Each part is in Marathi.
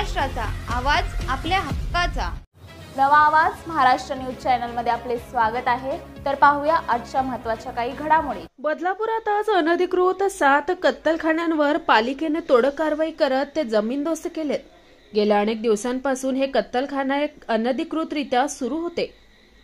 महाराष्ट्राचा आवाज, आपल्या हक्काचा. नवा आवाज महाराष्ट्र न्यूज चॅनल मध्ये आपले स्वागत आहे. तर पाहूया आजच्या महत्त्वाच्या काही घडामोडी. बदलापुरात आज अनधिकृत 7 कत्तलखान्यांवर पालिकेने तोडक कारवाई करत ते जमीनदोस्त केलेत. गेल्या अनेक दिवसांपासून हे कत्तलखाने अनधिकृतरित्या सुरू होते.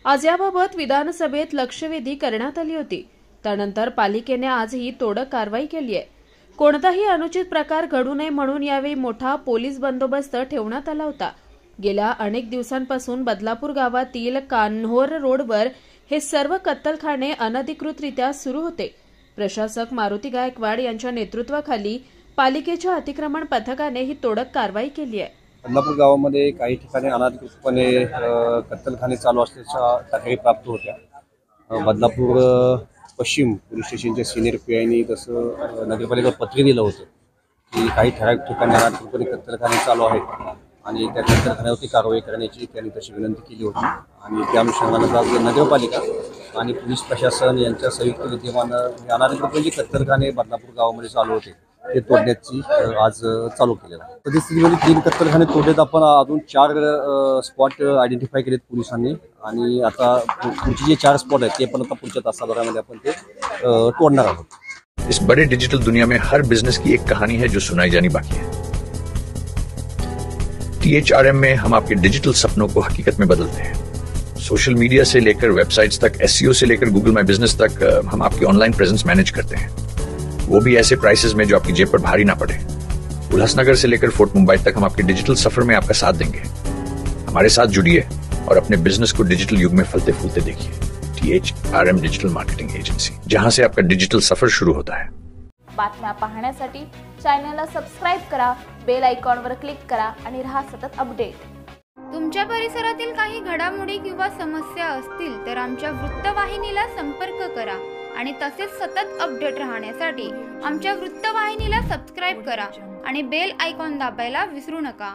आज याबाबत विधानसभेत लक्षवेधी करण्यात आली होती. त्यानंतर पालिकेने आज ही तोडक कारवाई केली आहे. कोणताही अनुचित प्रकार घडू नये म्हणून यावेळी मोठा पोलीस बंदोबस्त ठेवण्यात आला होता. गेल्या अनेक दिवसांपासून बदलापूर गावातील कान्होर रोडवर हे सर्व कत्तलखाने अनधिकृतरित्या सुरू होते. प्रशासक मारुती गायकवाड यांच्या नेतृत्वाखाली पालिकेच्या अतिक्रमण पथकाने ही तोडक कारवाई केली आहे. बदलापूर गावामध्ये काही ठिकाणी अनधिकृतपणे कत्तलखाने चालू असल्याच्या तक्रारी प्राप्त होत्या. बदलापूर पश्चिम पोलीस स्टेशनच्या सिनियर पीआयनी तसं नगरपालिकेला पत्र दिलं होतं की काही ठराविक ठिकाणी अनधिकृतपणे कत्तलखाने चालू आहेत आणि त्या कत्तलखान्यावरती कारवाई करण्याची त्यांनी तशी विनंती केली होती. आणि त्या अनुषंगानं आज नगरपालिका आणि पोलीस प्रशासन यांच्या संयुक्त विद्यमानं अनधिकृतपणे जे कत्तलखाने बदलापूर गावामध्ये चालू होते ते तोडण्याची आज चालू केलेलं आहे. परिस्थितीमध्ये 3 कत्तलखाने तोडलेत. आपण अजून 4 स्पॉट आयडेंटिफाय केलेत पोलिसांनी आणि आता पुढचे जे 4 स्पॉट आहेत ते पण आता पुढच्या तासाभरामध्ये आपण ते तोडणार आहोत. इस बड़े डिजिटल दुनिया में हर बिजनेस की एक कहानी है जो सुनाई जानी बाकी है. THRM में हम आपके डिजिटल सपनों को हकीकत में बदलते हैं. सोशल मीडिया से लेकर वेबसाइट्स तक, SEO से लेकर गूगल माई बिजनेस तक हम आपकी ऑनलाइन प्रेजेंस मैनेज करते हैं, वो भी ऐसे प्राइसेस में जो आपकी जेब पर भारी ना पड़े. उल्लासनगर से लेकर फोर्ट मुंबई तक हम आपके डिजिटल सफर में आपका साथ देंगे. हमारे साथ जुड़िए और अपने बिजनेस को डिजिटल युग में फलते फूलते देखिए. THRM डिजिटल मार्केटिंग एजेंसी, जहां से आपका डिजिटल सफर शुरू होता है. बातम्या पाहण्यासाठी चॅनलला सबस्क्राइब करा, बेल आयकॉनवर क्लिक करा आणि रहा सतत अपडेट. तुमच्या परिसरातील काही घडामोडी किंवा समस्या असतील तर आमच्या वृत्तवाहिनीला संपर्क करा आणि तसेच सतत अपडेट राहण्यासाठी आमच्या वृत्तवाहिनीला सबस्क्राइब करा आणि बेल आयकॉन दाबायला विसरू नका.